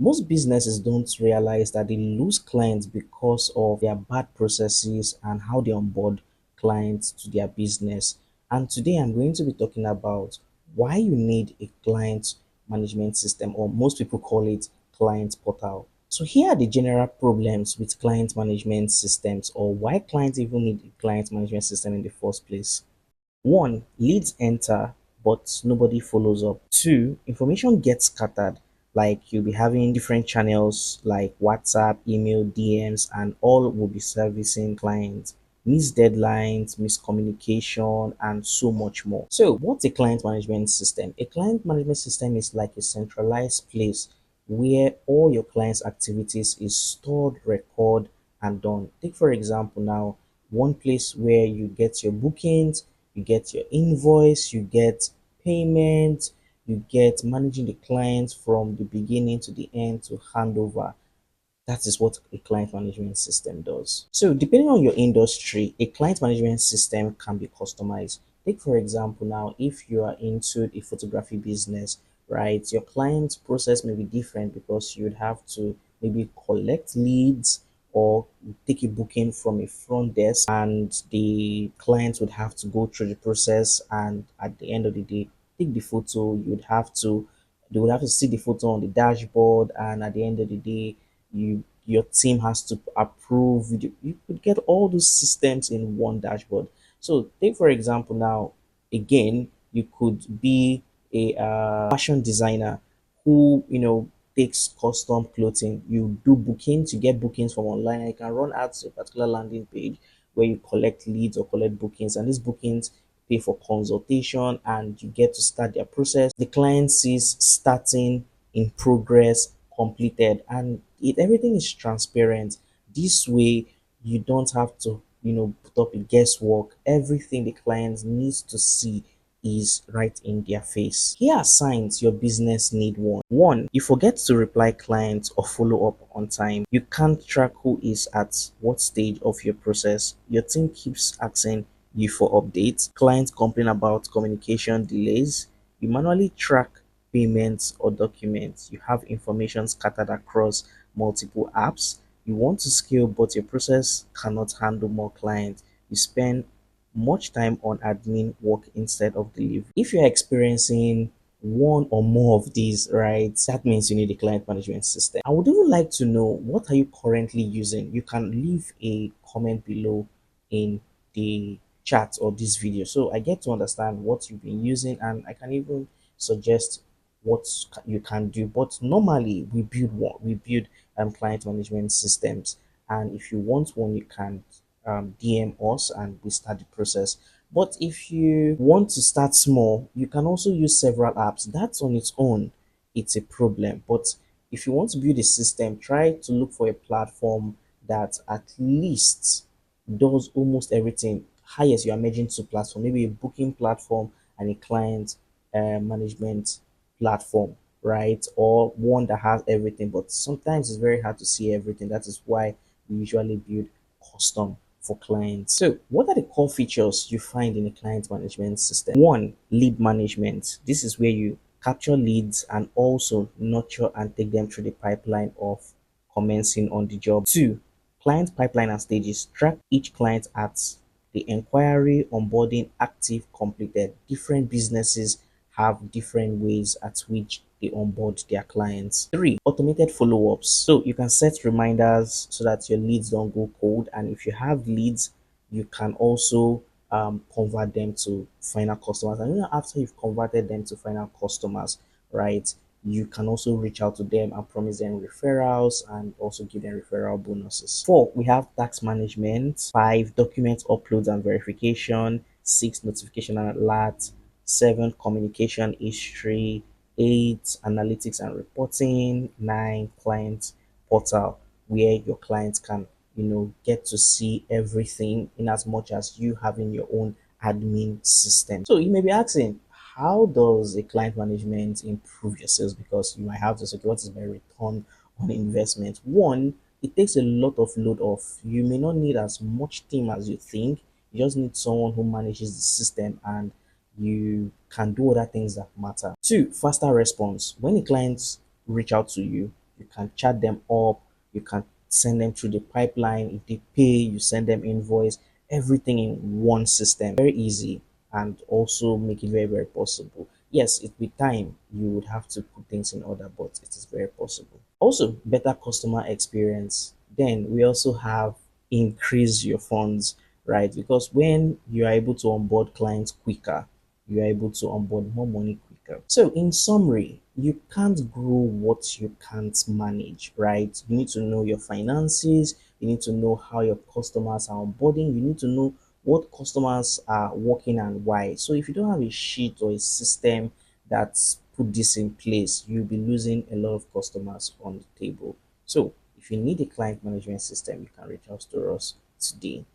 Most businesses don't realize that they lose clients because of their bad processes and how they onboard clients to their business. And today I'm going to be talking about why you need a client management system, or most people call it client portal. So here are the general problems with client management systems, or why clients even need a client management system in the first place. One, leads enter, but nobody follows up. Two, information gets scattered. Like you'll be having different channels like WhatsApp, email, DMs, and all will be servicing clients. Missed deadlines, miscommunication, and so much more. So, what's a client management system? A client management system is like a centralized place where all your clients' activities is stored, recorded, and done. Take for example now, one place where you get your bookings, you get your invoice, you get payment, you get managing the client from the beginning to the end to handover. That is what a client management system does. So, depending on your industry, a client management system can be customized. Take, for example, now, if you are into a photography business, right, your client's process may be different because you'd have to maybe collect leads or take a booking from a front desk, and the client would have to go through the process, and at the end of the day take the photo. They would have to see the photo on the dashboard, and at the end of the day your team has to approve. You could get all those systems in one dashboard. So take for example now, again, you could be a fashion designer who takes custom clothing. You do bookings, you get bookings from online, and you can run ads to a particular landing page where you collect leads or collect bookings, and these bookings pay for consultation and you get to start their process. The client sees starting, in progress, completed, and everything is transparent. This way you don't have to put up a guesswork. Everything the client needs to see is right in their face. Here are signs your business need one. One, you forget to reply clients or follow up on time. You can't track who is at what stage of your process. Your team keeps asking you for updates. Clients complain about communication delays. You manually track payments or documents. You have information scattered across multiple apps. You want to scale, but your process cannot handle more clients. You spend much time on admin work instead of delivery. If you're experiencing one or more of these, right, that means you need a client management system. I would even like to know, what are you currently using? You can leave a comment below in the chat or this video, so I get to understand what you've been using, and I can even suggest what you can do. But normally we build client management systems, and if you want one, you can DM us and we start the process. But if you want to start small, you can also use several apps. That's on its own, it's a problem. But if you want to build a system, try to look for a platform that at least does almost everything. Highest, you are merging two platforms, maybe a booking platform and a client management platform, right? Or one that has everything. But sometimes it's very hard to see everything. That is why we usually build custom for clients. So, what are the core features you find in a client management system? One, lead management. This is where you capture leads and also nurture and take them through the pipeline of commencing on the job. Two, client pipeline and stages. Track each client at the inquiry, onboarding, active, completed. Different businesses have different ways at which they onboard their clients. Three, automated follow-ups. So you can set reminders so that your leads don't go cold. And if you have leads, you can also convert them to final customers. And after you've converted them to final customers, right, you can also reach out to them and promise them referrals and also give them referral bonuses. Four, we have tax management. Five, document uploads and verification. Six, notification and alert. Seven, communication history. Eight, analytics and reporting. Nine, client portal, where your clients can get to see everything in as much as you having your own admin system. So you may be asking, how does a client management improve your sales? Because you might have to say, okay, what is my return on investment? One, it takes a lot of load off. You may not need as much team as you think. You just need someone who manages the system, and you can do other things that matter. Two, faster response. When a client reach out to you, You can chat them up, you can send them through the pipeline. If they pay, you send them invoice, everything in one system. Very easy and also make it very, very possible. Yes, it with time you would have to put things in order, but it is very possible. Also, better customer experience. Then we also have increase your funds, right? Because when you are able to onboard clients quicker, you are able to onboard more money quicker. So, in summary, you can't grow what you can't manage, right? You need to know your finances, you need to know how your customers are onboarding, you need to know what customers are working and why. So, if you don't have a sheet or a system that's put this in place, you'll be losing a lot of customers on the table. So, if you need a client management system, you can reach out to us today.